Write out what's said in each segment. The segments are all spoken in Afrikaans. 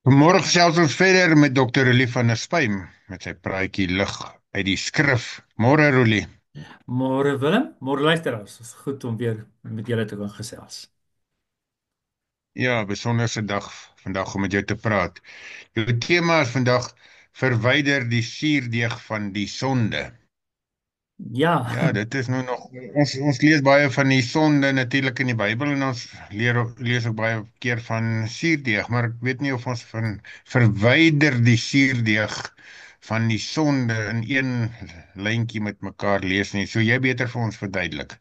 Vanmôre gesels ons verder met Dr. Roelie van der Spym met sy praatjie lig uit die skrif. Môre Roelie. Môre Willem, môre luisteraars. Dit is goed om weer met julle te kan gesels. Ja, besonderse dag vandag om met jou te praat. Jou tema is vandag verwyder die suurdeeg van die sonde. Ja, Ja, dit is nou nog ons lees baie van die sonde natuurlik in die Bybel en ons lees ook baie keer van suurdeeg, maar ek weet nie of ons van verwyder die suurdeeg van die sonde in een lyntjie met mekaar lees nie. So jy beter vir ons verduidelik.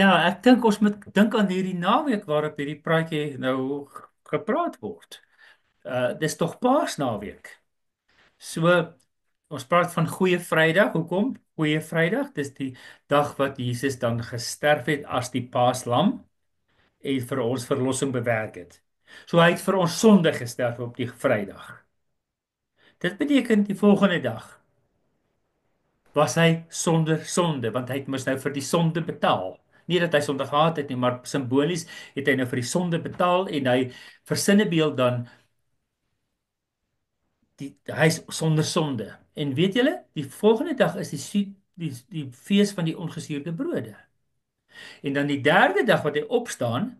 ja, ek dink ons moet dink aan hierdie naweek waarop hierdie praatjie nou gepraat word. Dis tog Paasnaweek. So ons praat van Goeie Vrydag. Hoekom? Goeie Vrydag, dis die dag wat Jesus dan gesterf het as die Paaslam en vir ons verlossing bewerk het. So hy het vir ons sonde gesterf op die Vrydag. Dit beteken die volgende dag was hy sonder sonde, want hy het mos nou vir die sonde betaal. Nie dat hy sonde gehad het nie, maar simbolies het hy nou vir die sonde betaal en hy versinnebeeld dan hy's sonder sonde. En weet julle, die volgende dag is die fees van die ongesuurde brode. En dan die derde dag wat hy opstaan,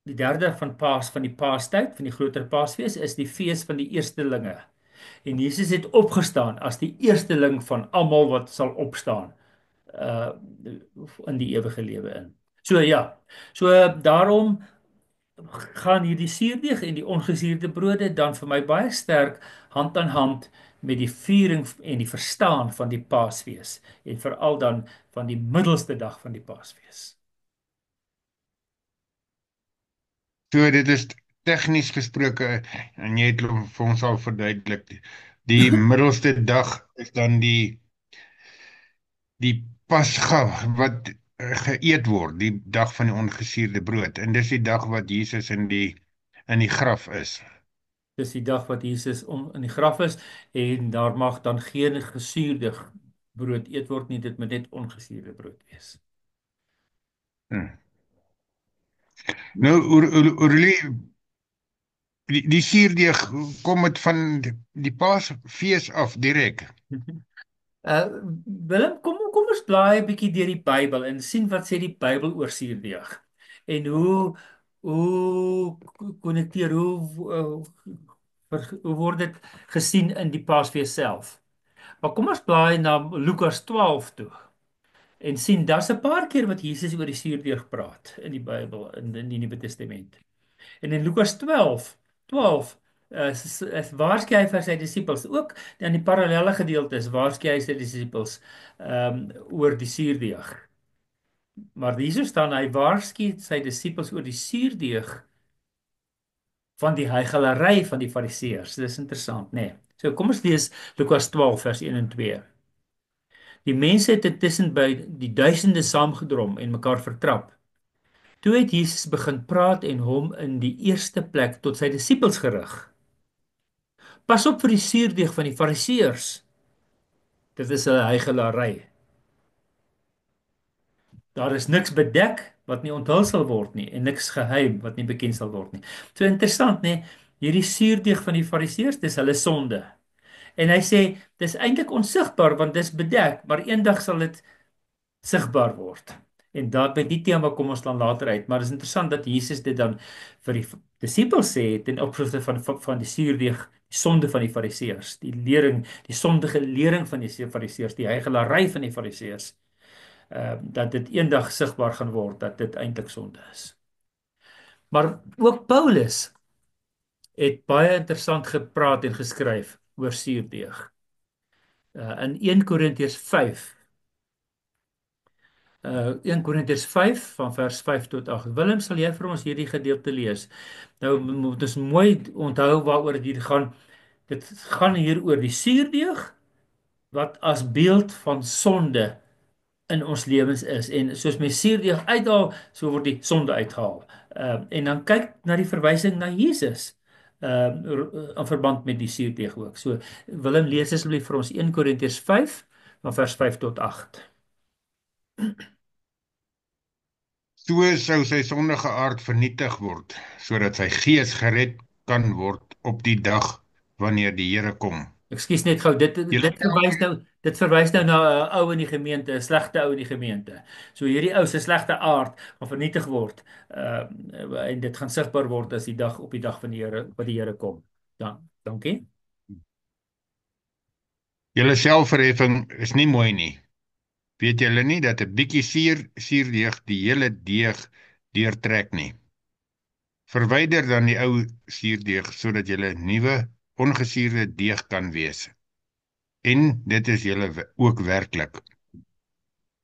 die derde dag van die Paastyd, van die groter Paasfees, is die fees van die eerstelinge. En Jesus het opgestaan as die eersteling van almal wat sal opstaan uh in die ewige lewe in. So ja. So daarom gaan hierdie suurdeeg en die ongesuurde brode dan vir my baie sterk hand aan hand met die viering en die verstaan van die Paasfees en veral dan van die middelste dag van die Paasfees. So dit is tegnies gesproke en jy het vir ons al verduidelik. Die middelste dag is dan die Pasga wat geëet word, die dag van die ongesuurde brood. En dis die dag wat Jesus in die graf is. Dis die dag wat Jesus in die graf is en daar mag dan geen gesuurde brood eet word nie, dit moet net ongesuurde brood wees. Hm. Nou, Aurelie, die suurdeeg kom dit van die Paasfees af direk. Uh Willem, kom ons blaai 'n bietjie deur die Bybel en sien wat sê die Bybel oor suurdeeg. En hoe konnekteer hoe word dit gesien in die Paasfees self? Maar kom ons blaai na Lukas 12 toe en sien daar's 'n paar keer wat Jesus oor die suurdeeg praat in die Bybel in die Nuwe Testament. En in Lukas 12 waarsku hy vir sy disippels ook in die parallelle gedeeltes waarsku hy sy disippels oor die suurdeeg. Maar hierso staan hy waarsku sy disippels oor die suurdeeg van die heigelary van die Fariseërs. Dis interessant, né? Nee. So kom ons lees Lukas 12 vers 1 en 2. Die mense het intussen by die duisende saamgedrom en mekaar vertrap. Toe het Jesus begin praat en hom in die eerste plek tot sy disippels gerig. Pas op vir die suurdeeg van die Fariseërs. Dit is 'n heigelary. Daar is niks bedek wat nie onthul sal word nie en niks geheim wat nie bekend sal word nie. So interessant, nê? Hierdie suurdeeg van die Fariseërs, dis hulle sonde. En hy sê dis eintlik onsigbaar want dis bedek, maar eendag sal dit sigbaar word. En daar by die tema kom ons dan later uit, maar dit is interessant dat Jesus dit dan vir die disippels sê ten opsigte van die suurdeeg, die sonde van die Fariseërs, die lering, die sondige lering van die Fariseërs, die heigelary van die Fariseërs, dat dit eendag sigbaar gaan word dat dit eintlik sonde is. Maar ook Paulus het baie interessant gepraat en geskryf oor suurdeeg. In 1 Korintiërs 5 1 Korintiërs 5 van vers 5 tot 8. Willem, sal jy vir ons hierdie gedeelte lees? Nou moet ons mooi onthou waaroor dit hier gaan. Dit gaan hier oor die suurdeeg wat as beeld van sonde in ons lewens is. En soos mens suurdeeg uithaal, so word die sonde uitgehaal. En dan kyk na die verwysing na Jesus. In verband met die suurdeeg ook. So Willem, lees asseblief vir ons 1 Korintiërs 5 van vers 5 tot 8. So sou sy sondige aard vernietig word, sodat sy gees gered kan word op die dag wanneer die Here kom. Ekskuus net gou, Julle dit verwys nou na 'n ou in die gemeente, 'n slegte ou in die gemeente. So hierdie ou se slegte aard gaan vernietig word. En dit gaan sigbaar word as op die dag van die Here wat die Here kom. Dan, dankie. julle selfverheffing is nie mooi nie. Weet julle nie dat 'n bietjie suurdeeg die hele deeg deurtrek nie? Verwyder dan die ou suurdeeg sodat julle nuwe ongesuurde deeg kan wees. En dit is julle ook werklik.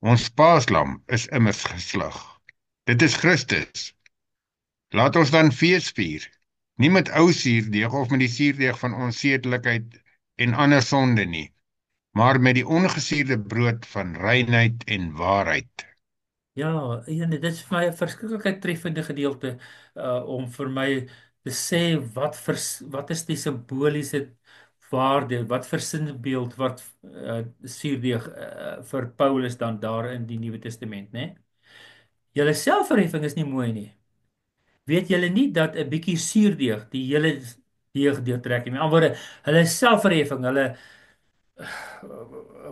Ons paaslam is immers geslag. Dit is Christus. Laat ons dan fees vier. Nie met ou suurdeeg of met die suurdeeg van onsedelikheid en ander sonde nie, maar met die ongesuurde brood van reinheid en waarheid. Ja, dit is vir my 'n verskriklik treffende gedeelte om vir my te sê wat is die simboliese waarde, wat vir sinbeeld wat suurdeeg vir Paulus dan daar in die Nuwe Testament, né? Julle selfverheffing is nie mooi nie. Weet julle nie dat 'n bietjie suurdeeg die hele deeg deurtrek nie? Met ander woorde, hulle selfverheffing,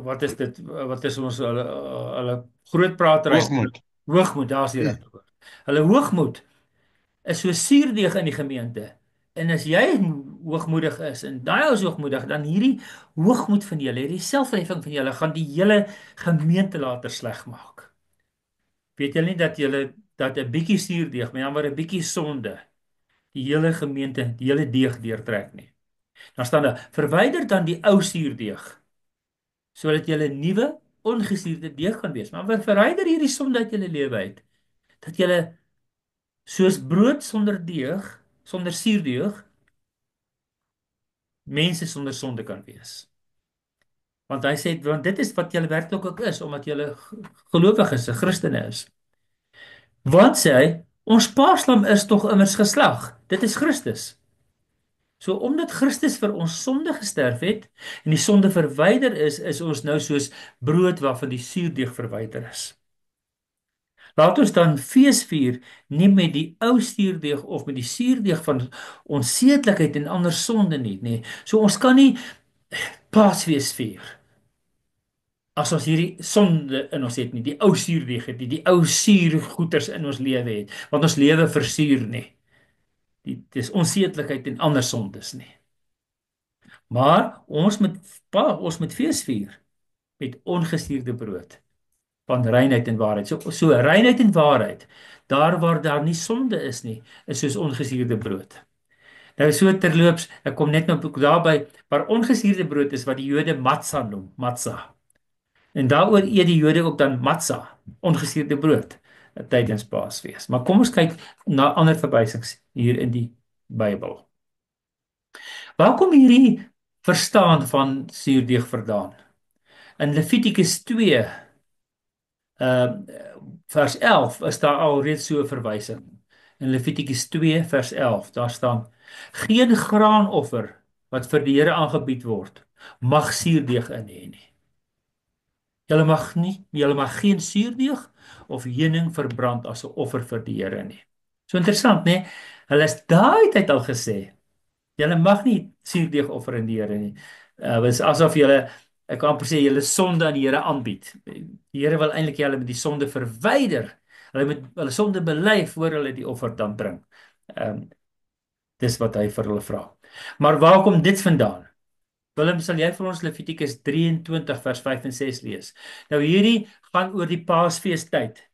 wat is dit? Wat is hulle groot pratery? Hoogmoed. Hoogmoed, daar's die regte woord. Hulle hoogmoed is so suurdeeg in die gemeente. En as jy hoogmoedig is en daai is hoogmoedig, dan hierdie hoogmoed van julle, hierdie selfverheffing van julle gaan die hele gemeente later sleg maak. Weet julle nie dat 'n bietjie suurdeeg, met ander woorde 'n bietjie sonde, die hele gemeente, die hele deeg deurtrek nie. Dan staan daar: "Verwyder dan die ou suurdeeg, sodat julle nuwe ongesuurde deeg kan wees." Maar verwyder hierdie sonde uit julle lewe uit, dat julle soos brood sonder deeg, sonder suurdeeg, mense sonder sonde kan wees. Want hy sê, want dit is wat julle werklik ook is, omdat julle gelowiges, Christene is. Want sê hy, ons paaslam is tog immers geslag. Dit is Christus. So omdat Christus vir ons sonde gesterf het en die sonde verwyder is ons nou soos brood waarvan die suurdeeg verwyder is. Laat ons dan fees vier nie met die ou suurdeeg of met die suurdeeg van onsedelikheid en ander sonde nie, nê. So ons kan nie Paasfees vier as ons hierdie sonde in ons het nie, die ou suurdeeg het nie, die ou suur goeters in ons lewe het, want ons lewe versuur nie. Dis onsedelikheid en ander sondes nie. Maar ons moet fees vier met ongesuurde brood van reinheid en waarheid. So reinheid en waarheid, daar waar daar nie sonde is nie, is soos ongesuurde brood. Nou so terloops, ek kom net nou daarby, waar ongesuurde brood is wat die Jode matzah noem, matzah. En daaroor eet die Jode ook dan matzah, ongesuurde brood, tydens Paasfees. Maar kom ons kyk na ander verwysings hier in die Bybel. Waar kom hierdie verstaan van suurdeeg vandaan? In Levitikus 2 uh vers 11 is daar alreeds so 'n verwysing. In Levitikus 2 vers 11, daar staan: "Geen graanoffer wat vir die Here aangebied word, mag suurdeeg in hê nie." Julle mag geen suurdeeg of heuning verbrand as 'n offer vir die Here nie. So interessant, né? Hulle is daai tyd al gesê, julle mag nie suurdeeg offer in die Here nie. Dit is asof julle, ek kan amper sê, julle sonde aan die Here aanbied. Die Here wil eintlik julle met die sonde verwyder. Hulle moet hulle sonde bely voor hulle die offer dan bring. Dis wat hy vir hulle vra. Maar waar kom dit vandaan? Willem, sal jy vir ons Levitikus 23 vers 5 en 6 lees? Nou hierdie gaan oor die Paasfeestyd.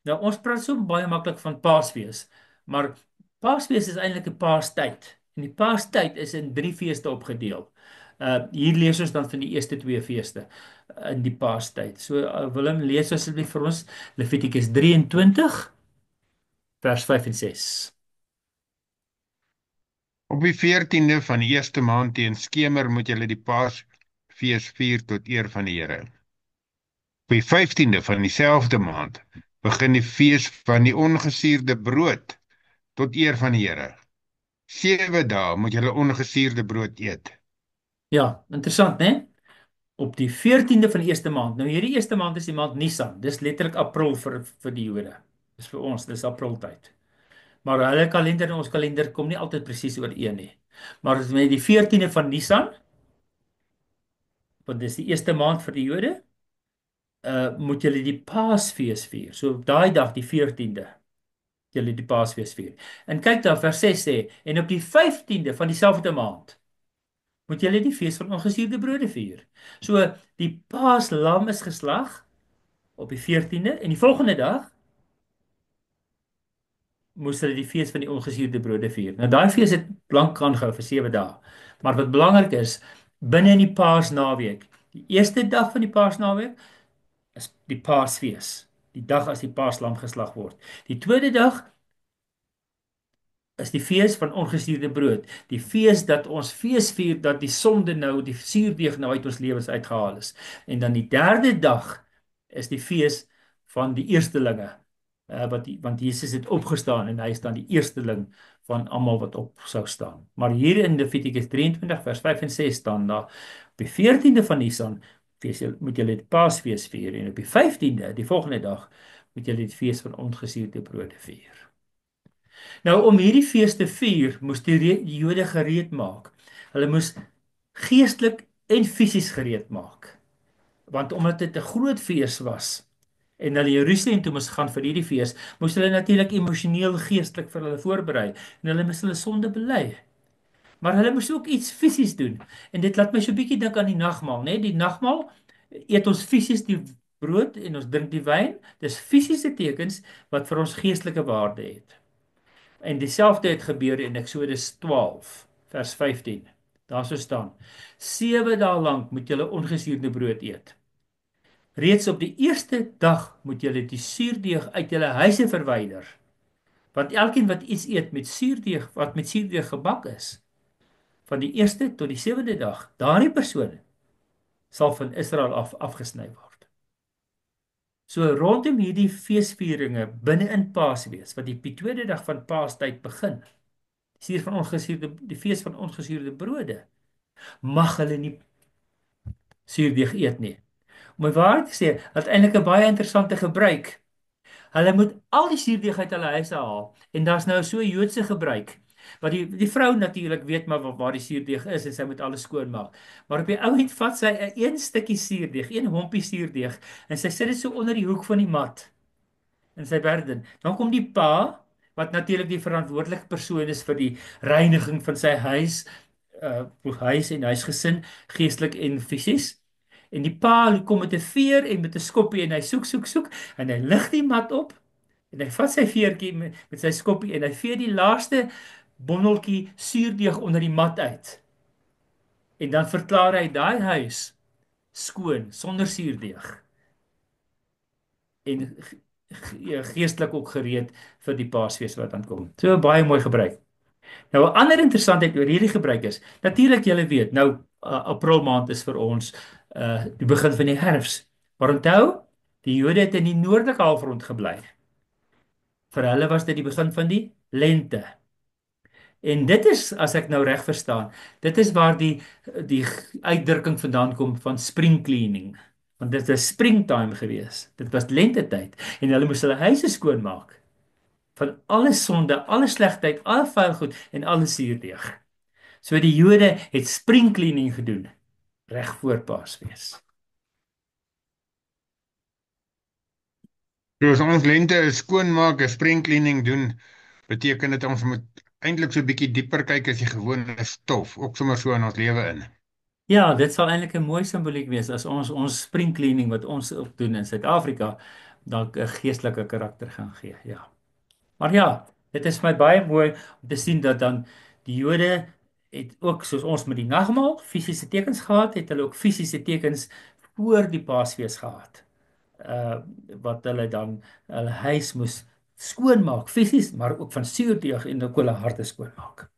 Nou ons praat so baie maklik van Paasfees, maar Paasfees is eintlik 'n Paastyd. En die Paastyd is in 3 feeste opgedeel. Hier lees ons dan van die eerste 2 feeste in die Paastyd. So Willem, lees asseblief vir ons Levitikus 23 vers 5 en 6. Op die 14de van die eerste maand teen skemer moet julle die Paasfees vier tot eer van die Here. Op die 15de van dieselfde maand begin die fees van die ongesuurde brood tot eer van die Here. 7 dae moet julle ongesuurde brood eet. Ja, interessant, né? Op die 14de van die eerste maand. Nou hierdie eerste maand is die maand Nisan. Dis letterlik April vir die Jode. Dis vir ons, dis Apriltyd. Maar hulle kalender en ons kalender kom nie altyd presies ooreen nie. Maar met die 14de van Nisan, want dis die eerste maand vir die Jode, moet julle die Paasfees vier. So op daai dag, die 14de, julle die Paasfees vier. En kyk daar, vers 6 sê, en op die 15de van dieselfde maand moet julle die fees van ongesuurde brode vier. So die Paaslam is geslag op die 14de en die volgende dag moes hulle die fees van die ongesuurde brode vier. Nou daai fees het lank aangehou vir 7 dae. Maar wat belangrik is, binne in die Paasnaweek, die eerste dag van die Paasnaweek is die Paasfees, die dag as die Paaslam geslag word. Die tweede dag is die fees van ongesuurde brood. Die fees dat ons fees vier dat die sonde nou, die suurdeeg nou uit ons lewens uitgehaal is. En dan die derde dag is die fees van die eerstelinge. Want Jesus het opgestaan en hy is dan die eersteling van almal wat op sou staan. Maar hier in Levitikus 23 vers 5 en 6 staan daar op die 14de van Nisan moet julle die Paasfees vier en op die 15de, die volgende dag, moet julle die fees van ongesuurde brode vier. Nou om hierdie fees te vier, moes die Jode gereed maak. Hulle moes geestelik en fisies gereed maak. Want omdat dit 'n groot fees was en hulle Jerusalem toe moes gaan vir hierdie fees, moes hulle natuurlik emosioneel, geestelik vir hulle voorberei en hulle moes hulle sonde bely. Maar hulle moes ook iets fisies doen. En dit laat my so 'n bietjie dink aan die nagmaal, né? Die nagmaal eet ons fisies die brood en ons drink die wyn. Dis fisiese tekens wat vir ons geestelike waarde het. En dieselfde het gebeur in Eksodus 12 vers 15. Daar sou staan: 7 dae lank moet julle ongesuurde brood eet. Reeds op die eerste dag moet julle die suurdeeg uit julle huise verwyder, want elkeen wat iets eet met suurdeeg wat met suurdeeg gebak is, van die eerste tot die 7de dag, daardie persoon sal van Israel afgesny word. So rondom hierdie feesvieringe binne in Paasfees wat die tweede dag van Paastyd begin, die fees van ongesuurde brode, mag hulle nie suurdeeg eet nie. Om my waarheid te sê, het eintlik 'n baie interessante gebruik. Hulle moet al die suurdeeg uit hulle huise haal en daar's nou so 'n Joodse gebruik. Want die vrou natuurlik weet maar waar die suurdeeg is en sy moet alles skoonmaak. Maar op die ou end vat sy 'n een stukkie suurdeeg, een hompie suurdeeg en sy sit dit so onder die hoek van die mat in sy burden. Dan kom die pa wat natuurlik die verantwoordelike persoon is vir die reiniging van sy huis, huis en huisgesin, geestelik en fisies. En die pa kom met 'n veer en met 'n skoppie en hy soek en hy lig die mat op en hy vat sy veertjie met sy skoppie en hy vee die laaste bondeltjie suurdeeg onder die mat uit. En dan verklaar hy daai huis skoon sonder suurdeeg en geestelik ook gereed vir die Paasfees wat dan kom. So baie mooi gebruik. Nou 'n ander interessantheid oor hierdie gebruik is, natuurlik julle weet, nou April maand is vir ons die begin van die herfs. Maar onthou, die Jode het in die noordelike halfrond gebly. Vir hulle was dit die begin van die lente. En dit is, as ek nou reg verstaan, dit is waar die uitdrukking vandaan kom van spring cleaning. Want dit was springtime gewees. Dit was lentetyd en hulle moes hulle huise skoonmaak van alle sonde, alle slegheid, alle vuil goed en alle suurdeeg. So die Jode het spring cleaning gedoen reg voor Paasfees. So as ons lente 'n skoonmaak, 'n spring cleaning doen, beteken dit ons moet eintlik so 'n bietjie dieper kyk as die gewone stof, ook sommer so in ons lewe in. Ja, dit sal eintlik 'n mooi simboliek wees as ons spring cleaning wat ons ook doen in Suid-Afrika dalk 'n geestelike karakter gaan gee. Ja. Maar ja, dit is vir my baie mooi om te sien dat dan die Jode het ook soos ons met die nagmaal fisiese tekens gehad, het hulle ook fisiese tekens voor die Paasfees gehad. Wat hulle dan hulle huis moes skoonmaak fisies, maar ook van suurdeeg en ook hulle harte skoonmaak.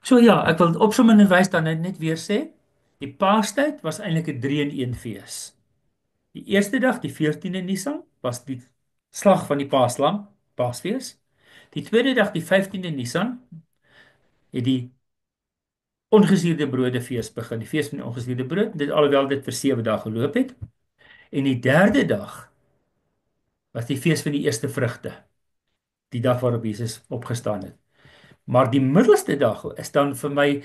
So ja, ek wil opsommend wys dan net weer sê, die Paastyd was eintlik 'n 3-in-1 fees. Die eerste dag, die 14de Nisan, was die slag van die Paaslam, Paasfees. Die tweede dag, die 15de Nisan, het die ongesuurde brode fees begin, die fees van die ongesuurde brood, dit alhoewel dit vir 7 dae geloop het. En die derde dag was die fees van die eerste vrugte. die dag waarop Jesus opgestaan het. Maar die middelste dag is dan vir my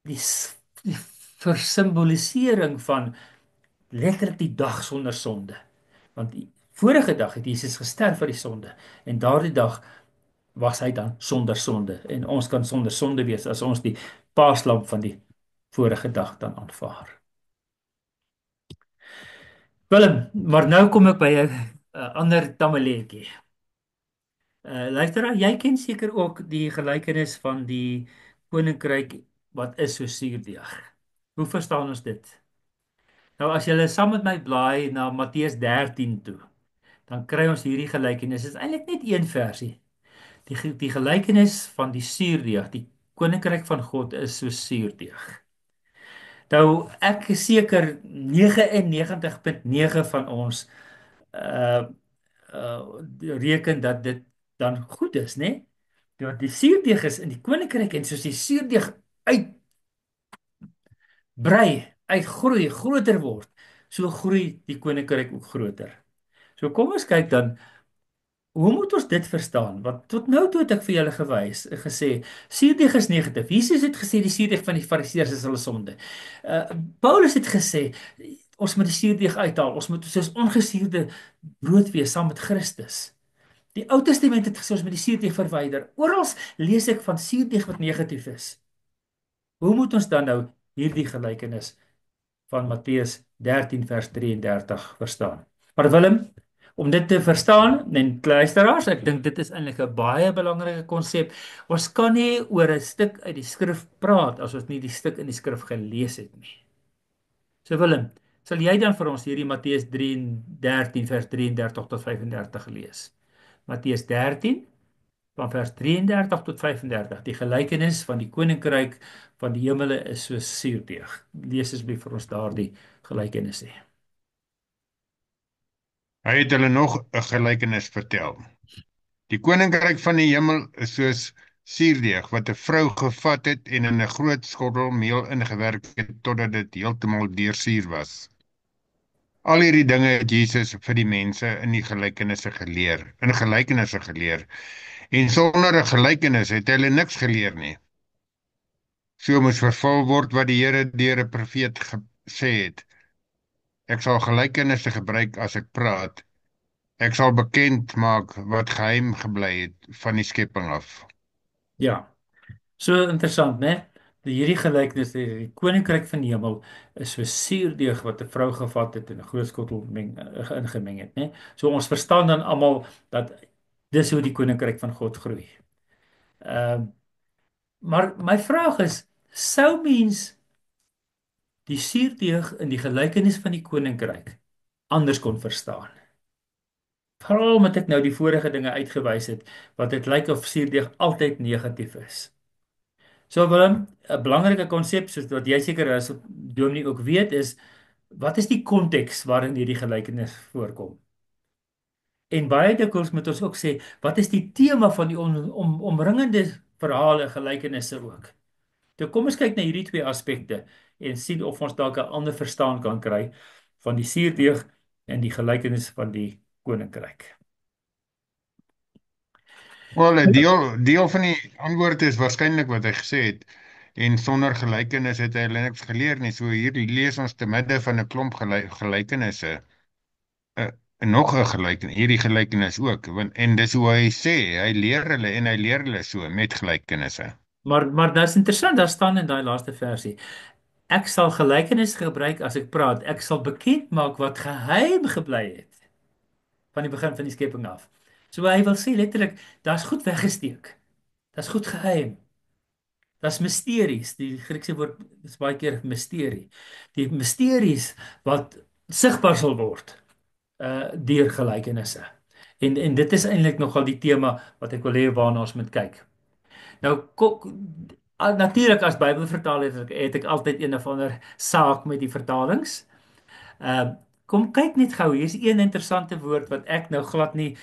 die versimbolisering van letterlik die dag sonder sonde. Want die vorige dag het Jesus gesterf vir die sonde en daardie dag was hy dan sonder sonde en ons kan sonder sonde wees as ons die paaslam van die vorige dag dan aanvaar. Willem, maar nou kom ek by 'n ander tamaletjie. Luisteraar, jy ken seker ook die gelykenis van die koninkryk wat is so suurdeeg. Hoe verstaan ons dit? Nou as jy saam met my blaai na Matteus 13 toe, dan kry ons hierdie gelykenis. Dit is eintlik net een versie. Die gelykenis van die suurdeeg, die koninkryk van God is so suurdeeg. Nou ek is seker 99.9 van ons uh reken dat dit dan goed is, né? Want die suurdeeg is in die koninkryk en soos die suurdeeg uitbrei, uitgroei, groter word, so groei die koninkryk ook groter. So kom ons kyk dan, hoe moet ons dit verstaan? Want tot nou toe het ek vir julle gesê, suurdeeg is negatief. Jesus het gesê die suurdeeg van die Fariseërs is hulle sonde. Paulus het gesê ons moet die suurdeeg uithaal. Ons moet soos ongesuurde brood wees saam met Christus. Die Ou Testament het gesê ons moet die suurdeeg verwyder. Oral lees ek van suurdeeg wat negatief is. Hoe moet ons dan nou hierdie gelykenis van Matteus 13 vers 33 verstaan? Maar Willem, om dit te verstaan, en luisteraars, ek dink dit is eintlik 'n baie belangrike konsep. Ons kan nie oor 'n stuk uit die skrif praat as ons nie die stuk in die skrif gelees het nie. So Willem, sal jy dan vir ons hierdie Matteus 13 vers 33 tot 35 lees? Matteus 13 van vers 33 tot 35. Die gelykenis van die koninkryk van die hemele is soos suurdeeg. Lees asseblief vir ons daardie gelykenis hê. Hy het hulle nog 'n gelykenis vertel. Die koninkryk van die hemel is soos suurdeeg wat 'n vrou gevat het en in 'n groot skottel meel ingewerk het totdat dit heeltemal deursuur was. Al hierdie dinge het Jesus vir die mense in gelykenisse geleer. En sonder 'n gelykenis het hulle niks geleer nie. So moes vervul word wat die Here deur 'n profeet gesê het. Ek sal gelykenisse gebruik as ek praat. Ek sal bekend maak wat geheim gebly het van die skepping af. Ja, so interessant, né? Hierdie gelykenis, die koninkryk van die hemel is so suurdeeg wat 'n vrou gevat het en 'n groot skottel ingemeng het, né? So ons verstaan dan almal dat dis hoe die koninkryk van God groei. Ehm maar my vraag is, sou mens die suurdeeg in die gelykenis van die koninkryk anders kon verstaan? Veral omdat ek nou die vorige dinge uitgewys het, wat dit lyk of suurdeeg altyd negatief is. So Willem, 'n belangrike konsep soos wat jy seker as dominee ook weet is, wat is die konteks waarin hierdie gelykenis voorkom? En baie dikwels moet ons ook sê, wat is die tema van die omringende verhale, gelykenisse ook? So kom ons kyk na hierdie twee aspekte en sien of ons dalk 'n ander verstaan kan kry van die suurdeeg en die gelykenis van die koninkryk. Wel, 'n deel van die antwoord is waarskynlik wat hy gesê het. En sonder gelykenis het hy niks geleer nie. So hier lees ons te midde van 'n klomp gelykenisse. Uh, nog 'n gelykenis, hierdie gelykenis ook, en dis hoe hy sê, hy leer hulle so met gelykenisse. Maar dit is interessant, daar staan in daai laaste versie: ek sal gelykenis gebruik as ek praat. Ek sal bekend maak wat geheim gebly het van die begin van die skepping af. So hy wil sê letterlik, daar's goed weggesteek. Daar's goed geheim. Daar's misteries. Die Griekse woord is baie keer misterie. Die misteries wat sigbaar sal word deur gelykenisse. En dit is eintlik nogal die tema wat ek wil hê waarna ons moet kyk. Nou natuurlik as Bybelvertaler het ek altyd een of ander saak met die vertalings. Kom kyk net gou, hier's een interessante woord wat ek nou glad nie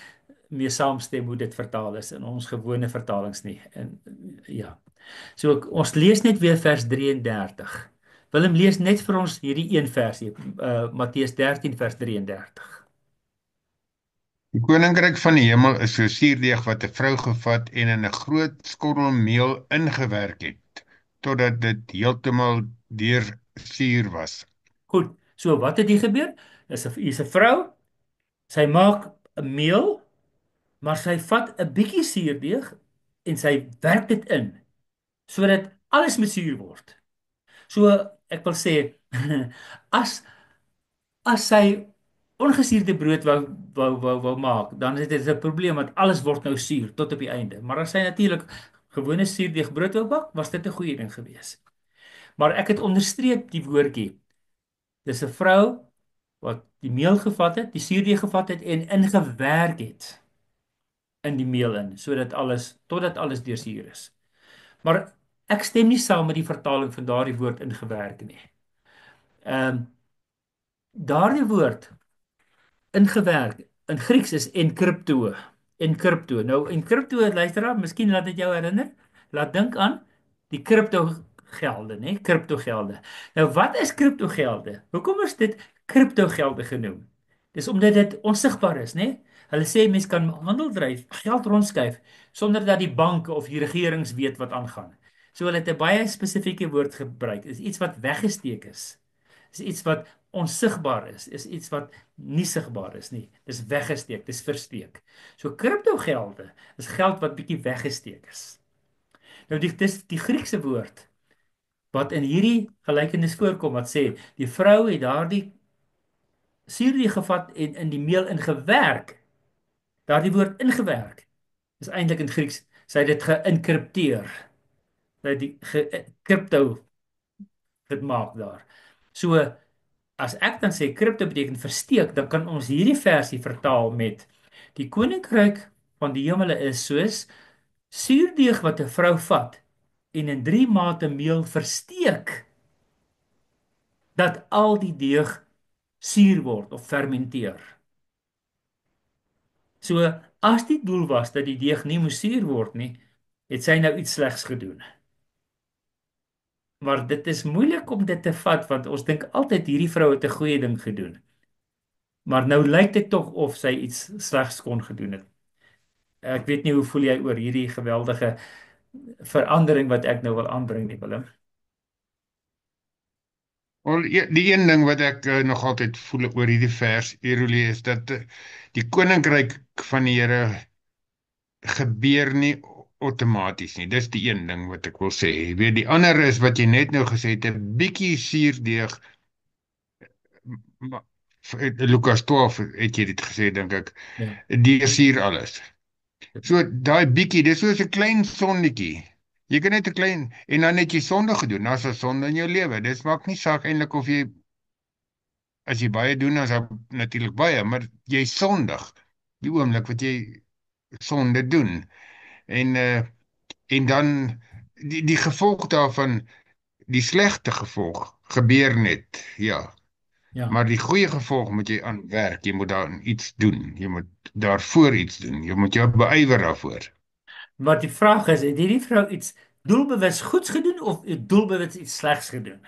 mee saamstem hoe dit vertaal is in ons gewone vertalings nie. En ja. So ons lees net weer vers 33. Willem, lees net vir ons hierdie een versie, Matteus 13 vers 33. Die koninkryk van die hemel is so suurdeeg wat 'n vrou gevat en in 'n groot skottel meel ingewerk het totdat dit heeltemal deursuur was. Goed, so wat het hier gebeur? Hier's 'n vrou, sy maak 'n meel, maar sy vat 'n bietjie suurdeeg en sy werk dit in sodat alles met suur word. So ek wil sê as as sy ongesuurde brood wou maak, dan is dit 'n probleem want alles word nou suur tot op die einde. Maar as sy natuurlik gewone suurdeegbrood wou bak, was dit 'n goeie ding geweest. Maar ek het onderstreep die woordjie. Dis 'n vrou wat die meel gevat het, die suurdeeg gevat het en ingewerk het in die meel in, sodat alles totdat alles deursuur is. Maar ek stem nie saam met die vertaling van daardie woord ingewerk nie. Daardie woord ingewerk in Grieks is enkrypto. Enkrypto. Nou enkrypto luisteraar, miskien laat dit jou herinner. Laat dink aan die kripto gelde, né? Kripto gelde. Nou wat is kripto gelde? Hoekom is dit kripto gelde genoem? Dis omdat dit onsigbaar is, né? Hulle sê mens kan handel dryf, geld rondskuif sonder dat die banke of die regerings weet wat aangaan. So hulle het 'n baie spesifieke woord gebruik. Dis iets wat weggesteek is. Dis iets wat onsigbaar is iets wat nie sigbaar is nie. Dis weggesteek, dis versteek. So kriptogelde is geld wat bietjie weggesteek is. Nou dis die Griekse woord wat in hierdie gelykenis voorkom wat sê die vrou het daardie suurdeeg gevat en in die meel ingewerk. Daardie woord ingewerk is eintlik in Grieks sy het dit geïnkripteer. Sy het die kripto gemaak daar. So as ek dan sê kripto beteken versteek, dan kan ons hierdie versie vertaal met die koninkryk van die hemele is soos suurdeeg wat 'n vrou vat en in 3 mate meel versteek dat al die deeg suur word of fermenteer. So as die doel was dat die deeg nie moes suur word nie, het sy nou iets slegs gedoen. Maar dit is moeilik om dit te vat want ons dink altyd hierdie vrou het 'n goeie ding gedoen. Maar nou lyk dit tog of sy iets slegs kon gedoen het. Ek weet nie hoe voel jy oor hierdie geweldige verandering wat ek nou wil aanbring nie, Willem. Wel, die een ding wat ek nog altyd voel oor hierdie vers, Erolie, is dat die koninkryk van die Here gebeur nie outomaties nie. Dis die een ding wat ek wil sê. Jy weet, die ander is wat jy net nou gesê het, 'n bietjie suurdeeg. Maar Lukas 12 het jy dit gesê, dink ek. Ja. Die suur alles. So daai bietjie, dis soos 'n klein sonnetjie. Jy kan net 'n klein en dan het jy sonde gedoen. Daar's 'n sonde in jou lewe. Dit maak nie saak eintlik of jy as jy baie doen, as daar natuurlik baie, maar jy sondig die oomblik wat jy sonde doen. En en dan die gevolg daarvan, die slegte gevolg gebeur net, ja. Ja. Maar die goeie gevolg moet jy aan werk. Jy moet daarin iets doen. Jy moet daarvoor iets doen. Jy moet jou beywer daarvoor. Maar die vraag is, het hierdie vrou iets doelbewus goeds gedoen of doelbewus iets slegs gedoen?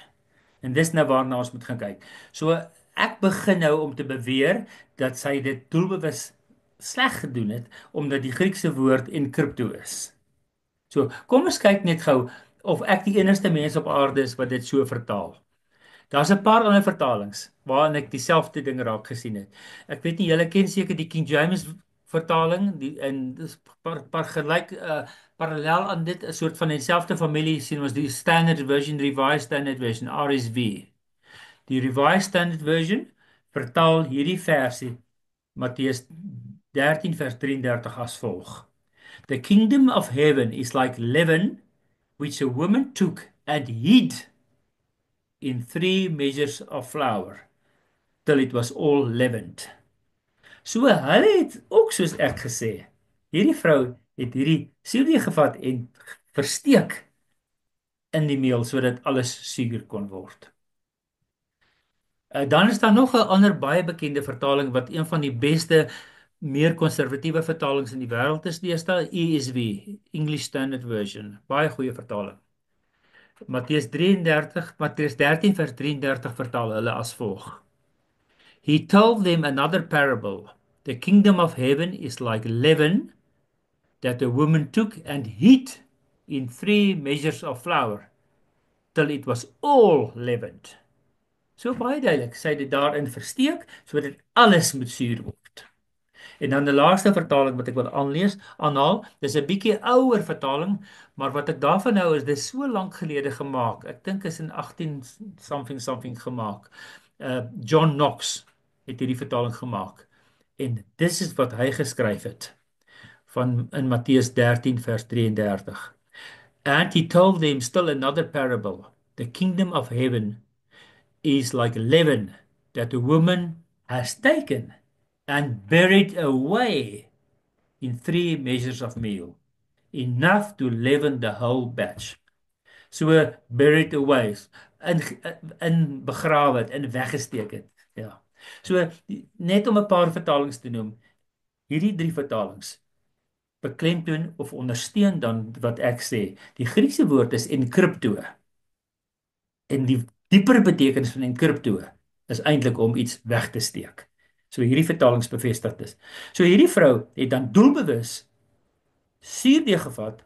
En dis nou waarna ons moet gaan kyk. So ek begin nou om te beweer dat sy dit doelbewus sleg gedoen het omdat die Griekse woord enkrypto is. So kom ons kyk net gou of ek die enigste mens op aarde is wat dit so vertaal. Daar's 'n paar ander vertalings waarin ek dieselfde ding raak gesien het. Ek weet nie julle ken seker die King James vertaling, die en dis par gelyk parallel aan dit 'n soort van dieselfde familie sien ons die Standard Version, Revised Standard Version, RSV. Die Revised Standard Version vertaal hierdie versie Matteus 13 vers 33 as volg: The kingdom of heaven is like leaven which a woman took and hid in 3 measures of flour till it was all leavened. So hulle het ook soos ek gesê, hierdie vrou het hierdie suurdeeg gevat en versteek in die meel sodat alles suiwer kon word. Dan is daar nog 'n ander baie bekende vertaling wat een van die beste meer konservatiewe vertalings in die wêreld is deesdae, ESV, English Standard Version. Baie goeie vertaling. Matteus 13 vers 33 vertaal hulle as volg: He told them another parable. The kingdom of heaven is like leaven that the woman took and hid in 3 measures of flour till it was all leavened. So baie duidelik, sy het dit daarin versteek sodat alles moet suur word. En dan die laaste vertaling wat ek wil aanhaal, dis 'n bietjie ouer vertaling, maar wat ek daarvan hou is dis so lank gelede gemaak. Ek dink is in 18 something something gemaak. John Knox het hierdie vertaling gemaak. En dis is wat hy geskryf het van in Matteus 13 vers 33. And he told them still another parable. The kingdom of heaven is like leaven that a woman has taken and buried away in 3 measures of meal, enough to leaven the whole batch. So buried away, in begrawe het, in weggesteek het. Ja. So net om 'n paar vertalings te noem, hierdie 3 vertalings beklemtoon of ondersteun dan wat ek sê. Die Griekse woord is enkrypto. En die dieper betekenis van enkrypto is eintlik om iets weg te steek. So hierdie vertalings bevestig dit. So hierdie vrou het dan doelbewus suurdeeg gevat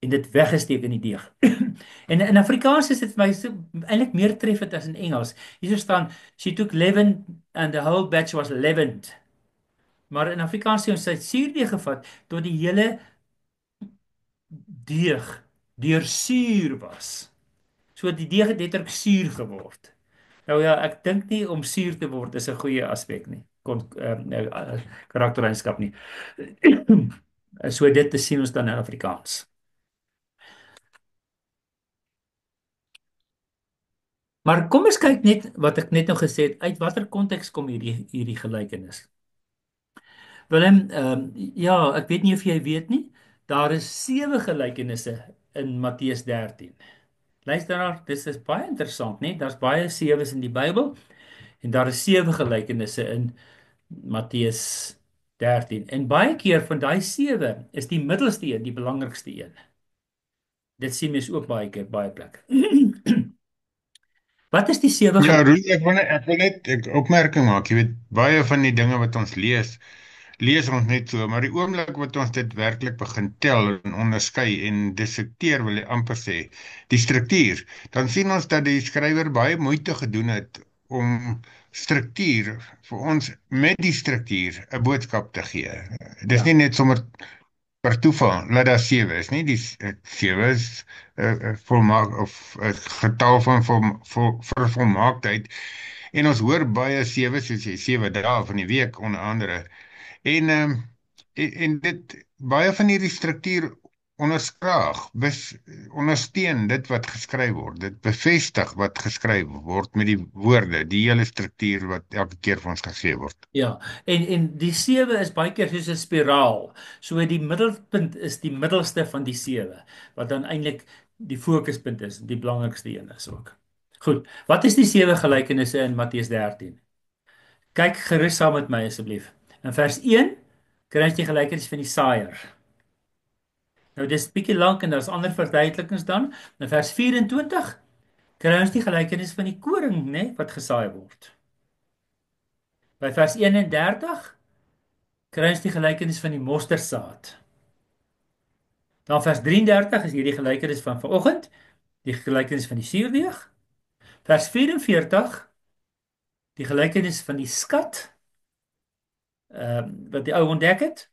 en dit weggesteek in die deeg. En in Afrikaans is dit vir my so eintlik meer treffend as in Engels. Hier staan she took leaven and the whole batch was leavened. Maar in Afrikaans sê ons sy het suurdeeg gevat tot die hele deeg deursuur was. So die deeg het letterlik suur geword. Nou ja, ek dink nie om suur te word is 'n goeie aspek nie. Karaktereienskap nie. So dit te sien ons dan in Afrikaans. Maar kom ons kyk net wat ek net nou gesê het, uit watter konteks kom hierdie gelykenis. Willem, ja, ek weet nie of jy weet nie, daar is 7 gelykenisse in Matteus 13. Luister daar, dis is baie interessant, né? Daar's baie 7's in die Bybel en daar is 7 gelykenisse in Matteus 13. En baie keer van daai 7 is die middelste een die belangrikste een. Dit sien mens ook baie keer baie plekke. Wat is die 7 Ja, gelykenisse? Rudy, ek wil net 'n opmerking maak. Jy weet, baie van die dinge wat ons lees ons net so, maar die oomblik wat ons dit werklik begin tel en onderskei en dissekteer, wil ek amper sê, die struktuur, dan sien ons dat die skrywer baie moeite gedoen het om struktuur vir ons met die struktuur 'n boodskap te gee. Dis Ja, nie net sommer per toeval dat daar 7 is nie. Die 7 is volmaak of 'n getal van volmaaktheid. En ons hoor baie 7 soos jy 7 dae van die week onder andere. En en dit baie van hierdie struktuur ondersteun dit wat geskryf word. Dit bevestig wat geskryf word met die woorde, die hele struktuur wat elke keer vir ons gegee word. ja. En die 7 is baie keer soos 'n spiraal. So die middelpunt is die middelste van die 7 wat dan eintlik die fokuspunt is, die belangrikste een is ook. Goed. Wat is die 7 gelykenisse in Matteus 13? Kyk gerus saam met my asseblief. In vers 1 kry ons die gelykenis van die saaiër. Nou dis bietjie lank en daar's ander verduidelikings dan. In vers 24 kry ons die gelykenis van die koring, né, wat gesaai word. By vers 31 kry ons die gelykenis van die mosterdsaad. Dan vers 33 is hierdie gelykenis van vanoggend, die gelykenis van die suurdeeg. Vers 44 die gelykenis van die skat wat die ou ontdek het.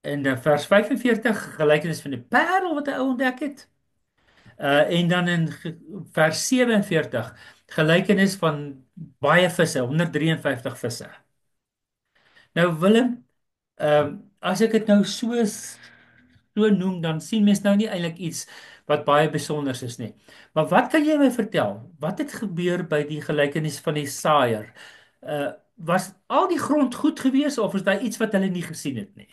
En dan vers 45 gelykenis van die parel wat die ou ontdek het. En dan in vers 47 gelykenis van baie visse, 153 visse. Nou Willem, as ek dit nou so noem, dan sien mens nou nie eintlik iets wat baie besonders is nie. Maar wat kan jy my vertel? Wat het gebeur by die gelykenis van die saaiër? Was al die grond goed geweest of is daar iets wat hulle nie gesien het nie?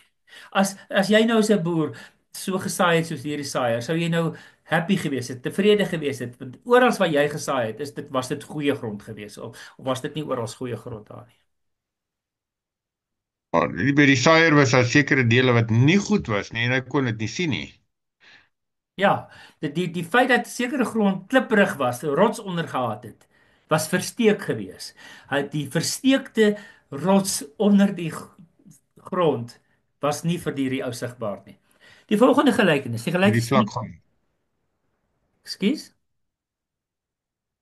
As jy nou as 'n boer so gesaai het soos hierdie saaiër, sou jy nou happy gewees het, tevrede gewees het, want oral waar jy gesaai het, was dit goeie grond geweest of was dit nie oral goeie grond daar nie? Maar by die saaiër was daar sekere dele wat nie goed was nie en hy kon dit nie sien nie. Ja, die feit dat sekere grond klipperig was, rots onder gehad het, was versteek geweest. Die versteekte rots onder die grond was nie vir die ou sigbaar nie. Die volgende gelykenis, die Hierdie gelykenis van die, vlakgrond. ekskuus,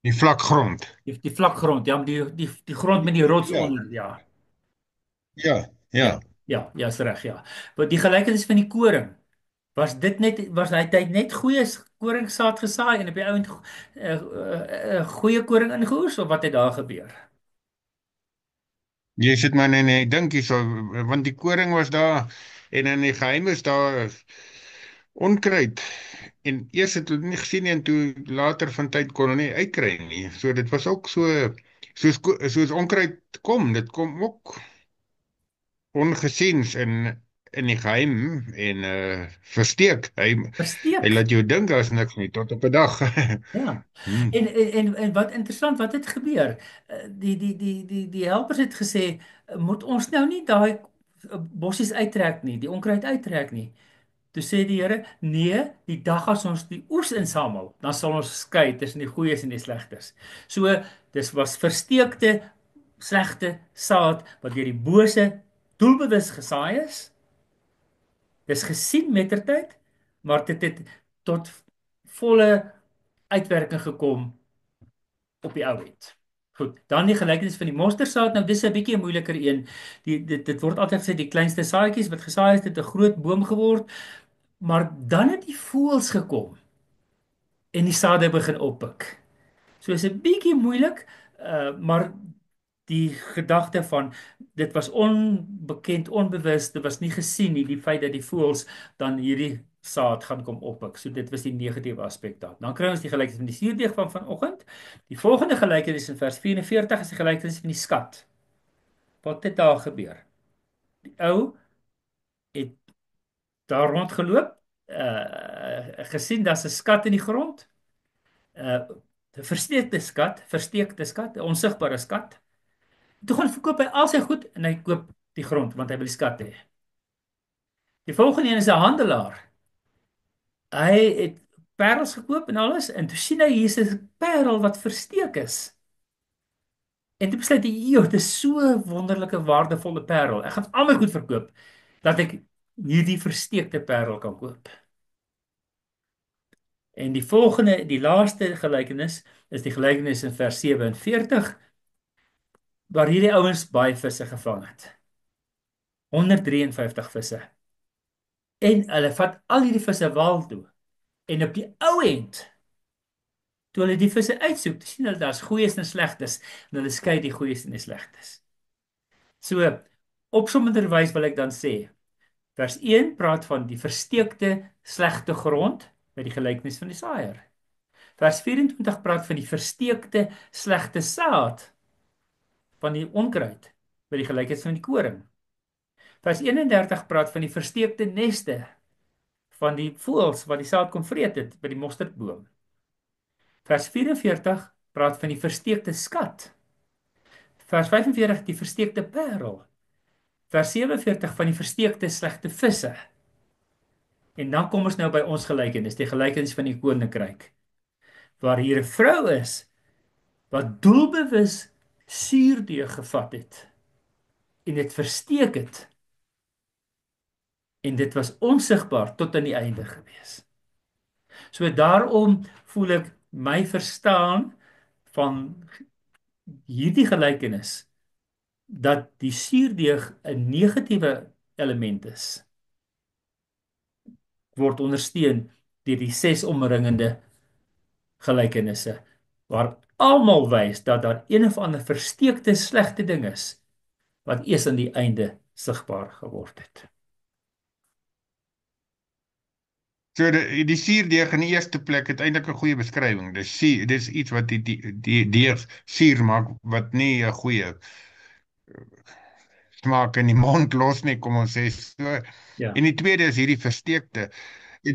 Die vlakgrond. die vlak grond, ja, die grond met die rots Ja, onder, ja. ja, Ja, ja. ja, is reg, ja. Maar die gelykenis van die koring, was hy tyd net goeie koringsaad gesaai en op die ouend goeie koring ingeoes of wat het daar gebeur? Jy sit maar net nee, dink hierso, want die koring was daar en in die geheim is daar onkruid. En eers het hulle nie gesien nie en toe later van tyd kon hulle nie uitkry nie. So dit was ook so soos onkruid kom, dit kom ook ongesiens in die geheim en versteek. Hy Versteek. laat jou dink daar's niks nie tot op 'n dag. Ja. Hmm. En wat interessant, wat het gebeur? Die helpers het gesê, moet ons nou nie daai bossies uittrek nie, die onkruid uittrek nie. Toe sê die Here, nee, die dag as ons die oes insamel, dan sal ons skei tussen die goeies en die slegtes. So, dis was versteekte, slegte saad wat deur die bose doelbewus gesaai is. Dis gesien mettertyd, maar dit het tot volle uitwerking gekom op die ou end. Goed, dan die gelykenis van die mosterdsaad. Nou dis 'n bietjie 'n moeiliker een. Dit word altyd gesê die kleinste saadjies wat gesaai is, het 'n groot boom geword, maar dan het die voëls gekom en die sade begin oppik. So is 'n bietjie moeilik, maar die gedagte van dit was onbekend, onbewus, dit was nie gesien nie, die feit dat die voëls dan hierdie saad gaan kom oppik. So dit was die negatiewe aspek daar. Dan kry ons die gelykenis van die suurdeeg van vanoggend. Die volgende gelykenis in vers 44 is die gelykenis van die skat. Wat het daar gebeur? Die ou het daar rondgeloop, gesien daar's 'n skat in die grond, 'n versteekte skat, 'n onsigbare skat. Toe gaan verkoop hy al sy goed en hy koop die grond want hy wil die skat hê. Die volgende een is 'n handelaar. Hy het parels gekoop en alles en toe sien hy hier's 'n parel wat versteek is. En toe besluit hy, "Joh, dit is so 'n wonderlike waardevolle parel. Ek gaan al my goed verkoop dat ek hierdie versteekte parel kan koop." En die volgende, die laaste gelykenis is die gelykenis in vers 47 waar hierdie ouens baie visse gevang het. 153 visse. En hulle vat al hierdie visse wal toe. En op die ou end, toe hulle die visse uitsoek, sien hulle daar's goeies en slegtes en hulle skei die goeies en die slegtes. So, opsommenderwys wil ek dan sê, vers 1 praat van die versteekte slegte grond met die gelykenis van die saaiër. Vers 24 praat van die versteekte slegte saad van die onkruid met die gelykenis van die koring. Vers 31 praat van die versteekte neste van die voëls wat die saad kom vreet het by die mosterdboom. Vers 44 praat van die versteekte skat. Vers 45 die versteekte parel. Vers 47 van die versteekte slegte visse. En dan kom ons nou by ons gelykenis, die gelykenis van die koninkryk, waar hier 'n vrou is wat doelbewus suurdeeg gevat het en dit versteek het en dit was onsigbaar tot aan die einde gewees. So daarom voel ek my verstaan van hierdie gelykenis dat die suurdeeg 'n negatiewe element is, word ondersteun deur die 6 omringende gelykenisse waar almal wys dat daar een of ander versteekte slegte ding is wat eers aan die einde sigbaar geword het. So die suurdeeg in die eerste plek het eintlik 'n goeie beskrywing. Dis iets wat die deeg suur maak wat nie 'n goeie smaak in die mond los nie, kom ons sê so. Ja. En die tweede is hierdie versteekte.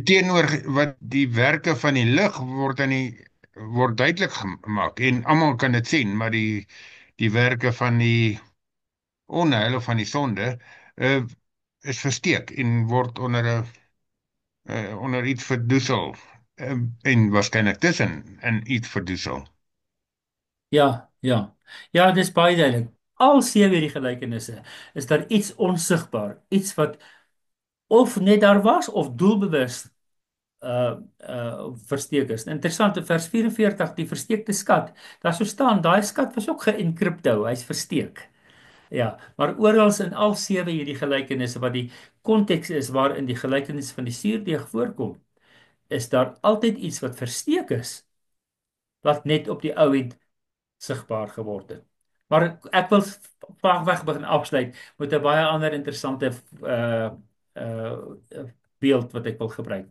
Teenoor wat die werke van die lig word duidelik gemaak en almal kan dit sien, maar die werke van die onheil of van die sonde uh, is versteek en word onder iets verdoesel en waarskynlik tussen in iets verdoesel. Ja, ja. Ja, dis baie duidelik. al sewe hierdie gelykenisse is daar iets onsigbaar, iets wat of net daar was of doelbewus versteek is. Interessant in vers 44 die versteekte skat. Daar sou staan daai skat was ook geënkrypto, hy's versteek. Ja, maar oral in al sewe hierdie gelykenisse wat die konteks is waarin die gelykenis van die suurdeeg voorkom, is daar altyd iets wat versteek is wat net op die ou end sigbaar geword het. Maar ek wil vaagweg begin afsluit met 'n baie ander interessante beeld wat ek wil gebruik.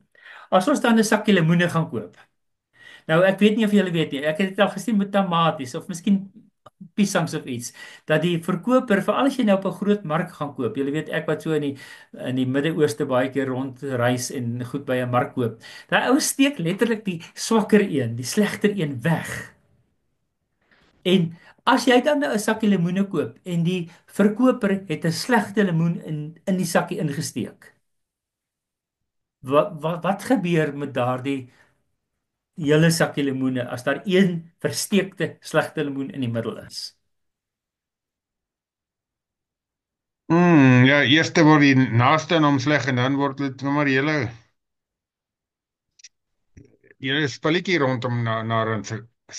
As ons dan 'n sakkie lemoene gaan koop. Nou ek weet nie of julle weet nie. Ek het dit al gesien met tomaties of miskien piesangs of iets dat die verkoper veral as jy nou op 'n groot mark gaan koop. Julle weet ek wat so in die Midde-Ooste baie keer rondreis en goed by 'n mark koop. Daai ou steek letterlik die swakker een, die slegter een weg. En as jy dan nou 'n sakkie lemoene koop en die verkoper het 'n slegte lemoen in die sakkie ingesteek. Wat gebeur met daardie hele sakkie lemoene as daar een versteekte slegte lemoen in die middel is? Ja, eerste word die naaste aan hom sleg en dan word dit sommer hele spulletjie rondom na 'n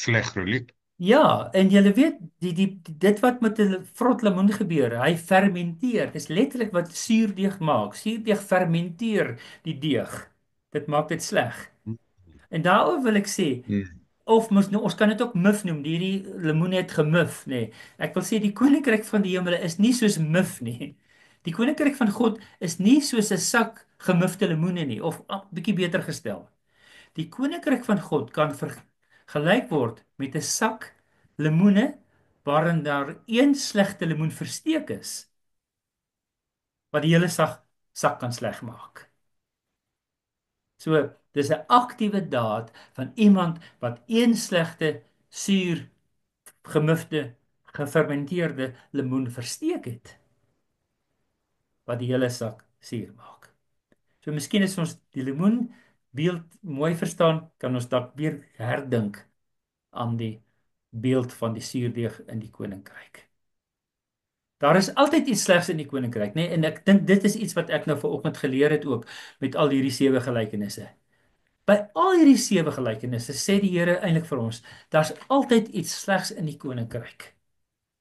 sleg geluid. Ja, en jy weet dit wat met 'n vrot lemoen gebeur, hy fermenteer. Dis letterlik wat suurdeeg maak. Suurdeeg fermenteer die deeg. Dit maak dit sleg. En daaroor wil ek sê, Hmm. of ons kan dit ook mif noem. Hierdie lemoen het gemif, nê. Nee. Ek wil sê die koninkryk van die hemele is nie soos mif nie. Die koninkryk van God is nie soos 'n sak gemifte lemoene nie, of bietjie beter gestel. Die koninkryk van God kan vergelyk word met 'n sak lemoene waarin daar een slegte lemoen versteek is wat die hele sak kan sleg maak. So, dis 'n aktiewe daad van iemand wat een slegte suur gemifte gefermenteerde lemoen versteek het wat die hele sak suur maak. So miskien as ons die lemoen beeld mooi verstaan, kan ons dalk weer herdink aan die beeld van die suurdeeg in die koninkryk. Daar is altyd iets slegs in die koninkryk, nê? Nee? En ek dink dit is iets wat ek nou vanoggend geleer het ook met al hierdie sewe gelykenisse. By al hierdie sewe gelykenisse sê die Here eintlik vir ons, daar's altyd iets slegs in die koninkryk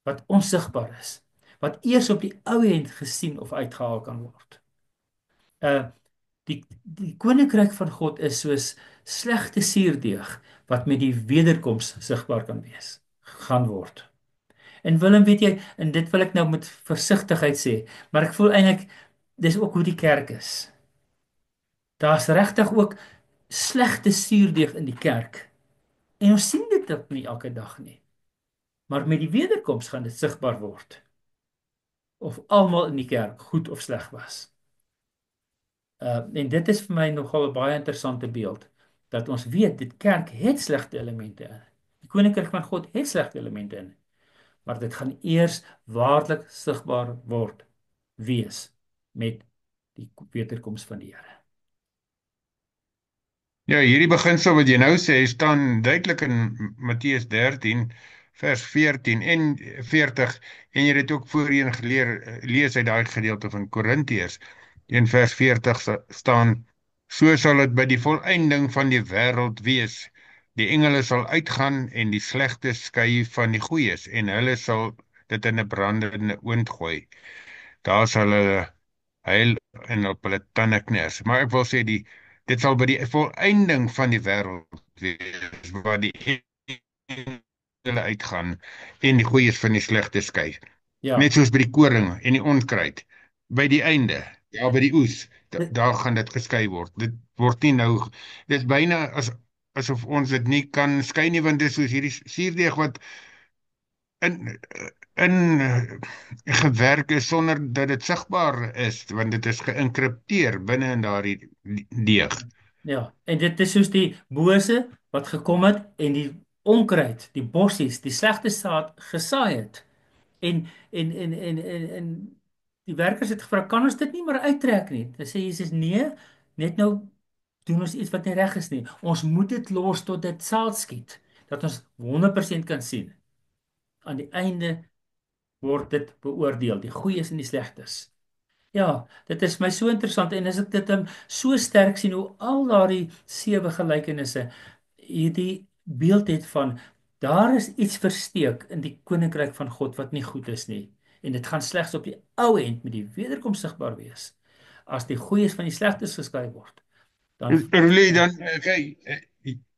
wat onsigbaar is, wat eers op die ou end gesien of uitgehaal kan word. Uh die koninkryk van God is soos slegte suurdeeg wat met die wederkoms sigbaar kan wees, gaan word. En Willem, weet jy, en dit wil ek nou met versigtigheid sê, maar ek voel eintlik dis ook hoe die kerk is. Daar's regtig ook slegte suurdeeg in die kerk. En ons sien dit ook nie elke dag nie. Maar met die wederkoms gaan dit sigbaar word of almal in die kerk goed of sleg was. En dit is vir my nogal 'n baie interessante beeld dat ons weet dit kerk het slegte elemente in. Die koninkryk van God het slegte elemente in, maar dit gaan eers waarlik sigbaar word wees met die wederkoms van die Here. Ja, hierdie beginsel wat jy nou sê, staan duidelik in Matteus 13 vers 14 en 40 en jy het dit ook voorheen geleer lees uit daai gedeelte van Korintiërs. In vers 40 staan: So sal dit by die volëinding van die wêreld wees. Die engele sal uitgaan en die slegtes skei van die goeies en hulle sal dit in 'n brandende oond gooi. Daar sal hulle huil en op hulle tande kners. Maar ek wil sê dit sal by die volëinding van die wêreld wees waar die engele uitgaan en die goeies van die slegtes skei. Ja, Net soos by die koring en die onkruid. By die einde, ja, by die oes, dit- daar gaan dit geskei word. Dit word nie nou, dit is byna asof ons dit nie kan skei nie, want dit is soos hierdie suurdeeg wat in gewerk is sonder dat dit sigbaar is, want dit is geïnkripteer binne in daardie deeg. ja, en dit is soos die bose wat gekom het en die onkruid, die bossies, die slegte saad gesaai het. En die werkers het gevra, kan ons dit nie maar uittrek nie? Dan sê Jesus, nee, net nou doen ons iets wat nie reg is nie. Ons moet dit los tot dit saad skiet, dat ons 100% kan sien aan die einde word dit beoordeel, die goeies en die slegtes. Ja, dit is my so interessant en as ek dit dan so sterk sien hoe al daardie sewe gelykenisse hierdie beeld het van daar is iets versteek in die koninkryk van God wat nie goed is nie en dit gaan slegs op die ou end met die wederkoms sigbaar wees. As die goeies van die slegtes geskei word, dan Roelie, dan kyk,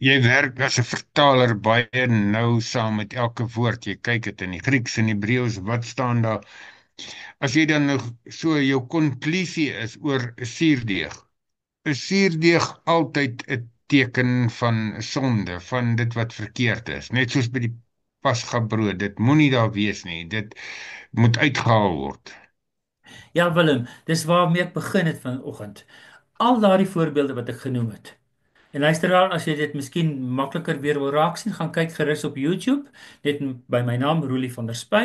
jy werk as 'n vertaler baie nou saam met elke woord. Jy kyk dit in die Grieks en Hebreëus, wat staan daar? As jy dan nog so jou konklusie is oor 'n suurdeeg. 'n Suurdeeg altyd 'n teken van sonde, van dit wat verkeerd is. Net soos by die pasgabrood, dit moenie daar wees nie. Dit moet uitgehaal word. ja Willem, dis waarmee ek begin het vanoggend. Al daardie voorbeelde wat ek genoem het. En luisteraar, as jy dit miskien makliker weer wil raak sien, gaan kyk gerus op YouTube, net by my naam Roelie van der Spy,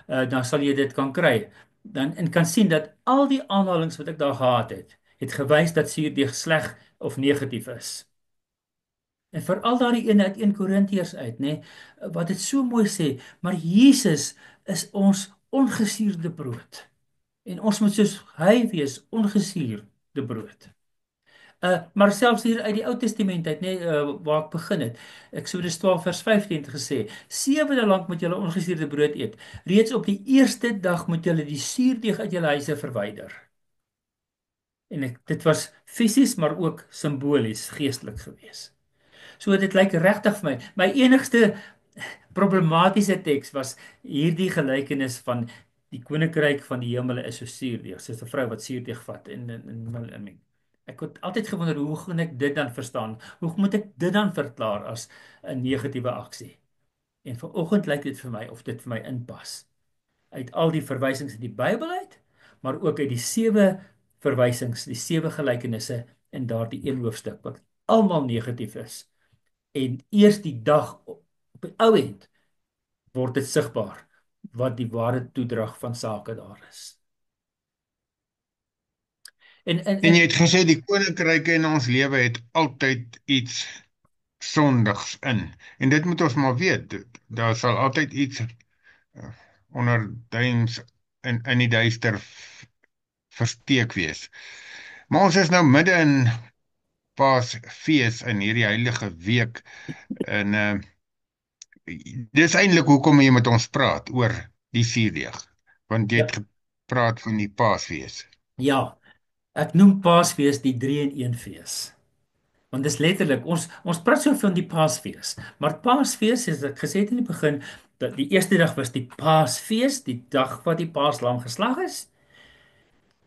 dan sal jy dit kan kry. Dan en kan sien dat al die aanhalinge wat ek daar gehad het gewys dat suurdeeg sleg of negatief is. En veral daardie een uit 1 Korintiërs uit, nê, wat dit so mooi sê, maar Jesus is ons ongesuurde brood. En ons moet soos hy wees, ongesuurde brood. Maar selfs hier uit die Ou Testament uit, nê, waar ek begin het. Eksodus 12 vers 15 het gesê: "Sewe dae lank moet julle ongesuurde brood eet. Reeds op die eerste dag moet julle die suurdeeg uit julle huise verwyder." En dit was fisies, maar ook simbolies, geestelik geweest. So dit lyk regtig vir my. My enigste problematiese teks was hierdie gelykenis van die koninkryk van die hemele is so suurdeeg. Soos 'n vrou wat suurdeeg vat en ek het altyd gewonder hoe gaan ek dit dan verstaan? Hoe moet ek dit dan verklaar as 'n negatiewe aksie? En vanoggend lyk dit vir my of dit vir my inpas. Uit al die verwysings in die Bybel uit, maar ook uit die sewe verwysings, die sewe gelykenisse in daardie een hoofstuk wat almal negatief is. En eers die dag op die ou end word dit sigbaar wat die ware toedrag van sake daar is. En jy En het gesê die koninkryke in ons lewe het altyd iets sondigs in. En dit moet ons maar weet. Daar sal altyd iets onder duims in die duister versteek wees. Maar ons is nou midde in Paasfees in hierdie heilige week en dis eintlik hoekom jy met ons praat oor die suurdeeg, want jy ja, het gepraat van die Paasfees. ja, ek noem Paasfees die 3-in-1 fees. Want dis letterlik ons praat so van die Paasfees, maar Paasfees is ek gesê het in die begin dat die eerste dag was die Paasfees, die dag wat die Paaslam geslag is.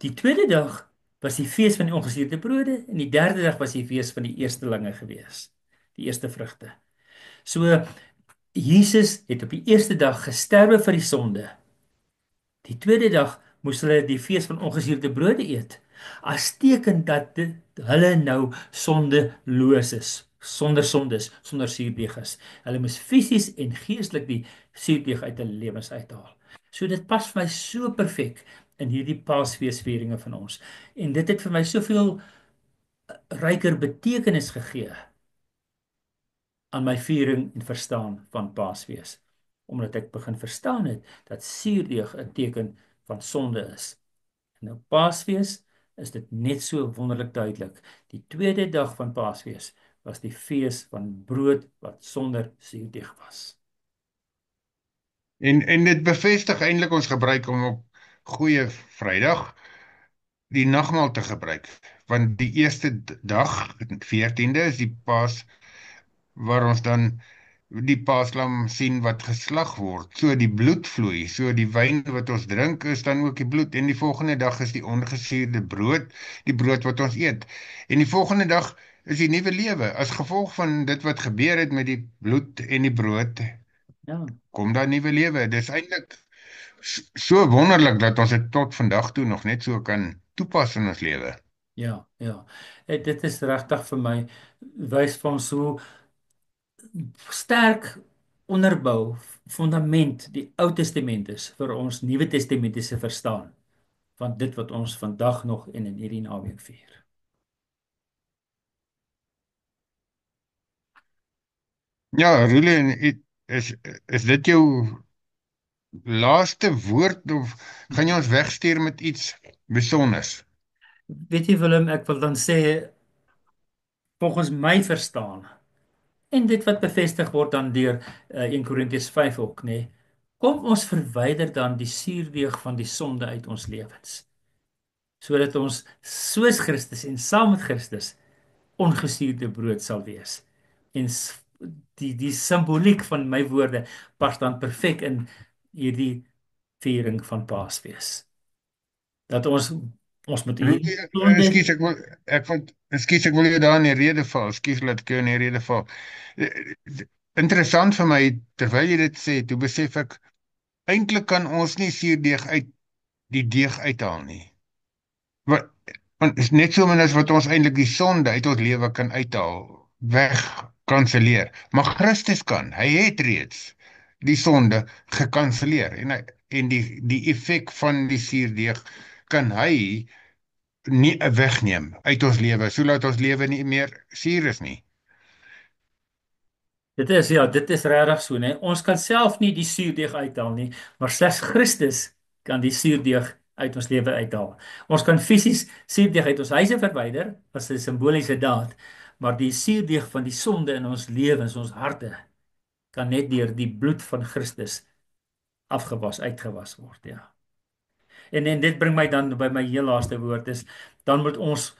Die tweede dag was die fees van die ongesuurde brode en die derde dag was die fees van die eerstelinge gewees, die eerste vrugte. So Jesus het op die eerste dag gesterwe vir die sonde. Die tweede dag moes hulle die fees van ongesuurde brode eet, as teken dat hulle nou sondeloos is, sonder sondes, sonder suurdeeg is. Hulle moes fisies en geestelik die suurdeeg uit hulle lewens uithaal. So dit pas vir my so perfek in hierdie Paasfeesvieringe van ons. En dit het vir my soveel ryker betekenis gegee aan my viering en verstaan van Paasfees, omdat ek begin verstaan het dat suurdeeg 'n teken van sonde is. En nou Paasfees is dit net so wonderlik duidelik. Die tweede dag van Paasfees was die fees van brood wat sonder suurdeeg was. En dit bevestig eintlik ons gebruik om op Goeie Vrydag die nagmaal te gebruik, want die eerste dag, 14de, is die Paas waar ons dan die paaslam sien wat geslag word. So die bloed vloei, so die wyn wat ons drink is dan ook die bloed en die volgende dag is die ongesuurde brood, die brood wat ons eet. En die volgende dag is die nuwe lewe as gevolg van dit wat gebeur het met die bloed en die brood, Ja, kom daar nuwe lewe. Dis eintlik so wonderlik dat ons dit tot vandag toe nog net so kan toepas in ons lewe. ja, ja. Dit is regtig vir my wys van so sterk onderbou fundament die Ou Testament is vir ons Nuwe Testamentiese verstaan van dit wat ons vandag nog en in hierdie naweek vier. Ja, Rulen, is dit jou laaste woord of gaan jy ons wegstuur met iets besonders? Weet jy Willem, ek wil dan sê volgens my verstaan en dit wat bevestig word dan deur 1 Korintiërs 5 ook, nê. Kom ons verwyder dan die suurdeeg van die sonde uit ons lewens, sodat ons soos Christus en saam met Christus ongesuurde brood sal wees. En die simboliek van my woorde pas dan perfek in hierdie viering van Paasfees. Dat ons met hierdie Rudy, sonde. ekskuus, ek wil jou daar in die rede val. Ekskuus dat ek jou in die rede val. Eh, Interessant vir my, terwyl jy dit sê, toe besef ek, eintlik kan ons nie suurdeeg uit die deeg uithaal nie. Wat want is net so min as wat ons eintlik die sonde uit ons lewe kan uithaal, weg kanselleer. Maar Christus kan. Hy het reeds die sonde gekanselleer en die effek van die suurdeeg kan hy nie wegneem uit ons lewe sodat ons lewe nie meer suur is nie. Dit is regtig so, né? Ons kan self nie die suurdeeg uithaal nie, maar slegs Christus kan die suurdeeg uit ons lewe uithaal. Ons kan fisies suurdeeg uit ons huise verwyder as 'n simboliese daad, maar die suurdeeg van die sonde in ons lewens, ons harte, kan net deur die bloed van Christus uitgewas word, ja. En dit bring my dan by my heel laaste woord is dan moet ons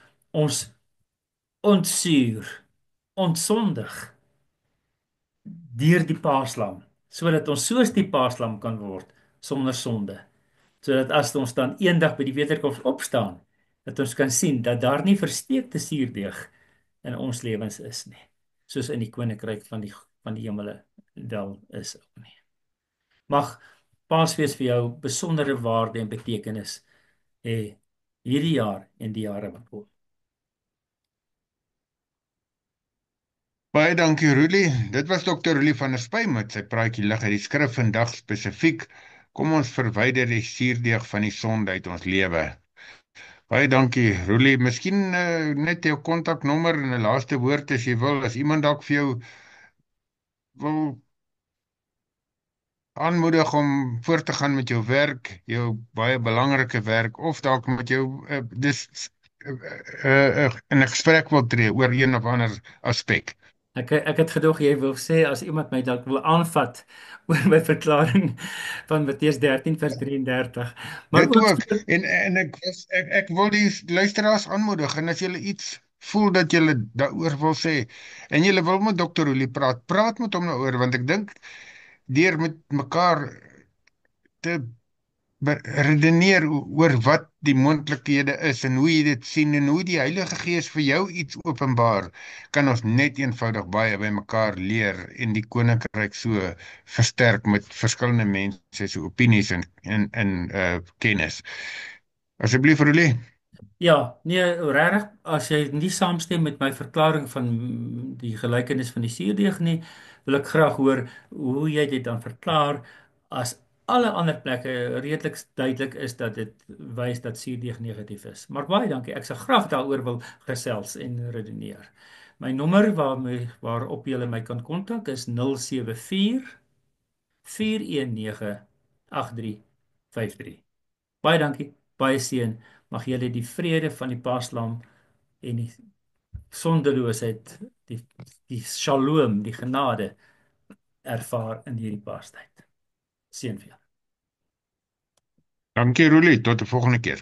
ontsuur, ontsondig deur die paaslam, sodat ons soos die paaslam kan word sonder sonde. Sodat as ons dan eendag by die wederkoms opstaan, dat ons kan sien dat daar nie versteekte suurdeeg in ons lewens is nie, soos in die koninkryk van die hemele wel is ook nie. Mag Paasfees vir jou besondere waarde en betekenis hê hierdie jaar en die jare wat kom. Baie dankie Rudy. Dit was Dr. Rudy van der Spy met sy praatjie lig uit die skrif vandag spesifiek. Kom ons verwyder die suurdeeg van die sonde uit ons lewe. Baie dankie Rudy. Miskien net jou kontaknommer en 'n laaste woord as jy wil, as iemand dalk vir jou wil aanmoedig om voort te gaan met jou werk, jou baie belangrike werk, of dalk met jou in 'n gesprek wil tree oor een of ander aspek. Ek het gedog jy wil sê as iemand my dalk wil aanvat oor my verklaring van Matteus 13 vers 33. Maar Dit ook ook. En ek wil die luisteraars aanmoedig en as julle iets voel dat julle daaroor wil sê en julle wil met Dr. Olie praat, praat met hom daaroor want ek dink deur met mekaar te redeneer oor wat die moontlikhede is en hoe jy dit sien en hoe die Heilige Gees vir jou iets openbaar, kan ons net eenvoudig baie by mekaar leer en die koninkryk so versterk met verskillende mense se opinies en kennis. Asseblief Rolie. ja, nee, regtig as jy nie saamstem met my verklaring van die gelykenis van die suurdeeg nie, wil ek graag hoor hoe jy dit dan verklaar as alle ander plekke redelik duidelik is dat dit wys dat suurdeeg negatief is. Maar baie dankie. Ek sal graag daaroor wil gesels en redeneer. My nommer waarop jy my kan kontak is 074 419 8353. Baie dankie, baie seën. Mag julle die vrede van die Paaslam en die sondeloosheid, die shalom, die genade ervaar in hierdie Paastyd. Seën vir julle. Dankie Rolie, tot 'n volgende keer.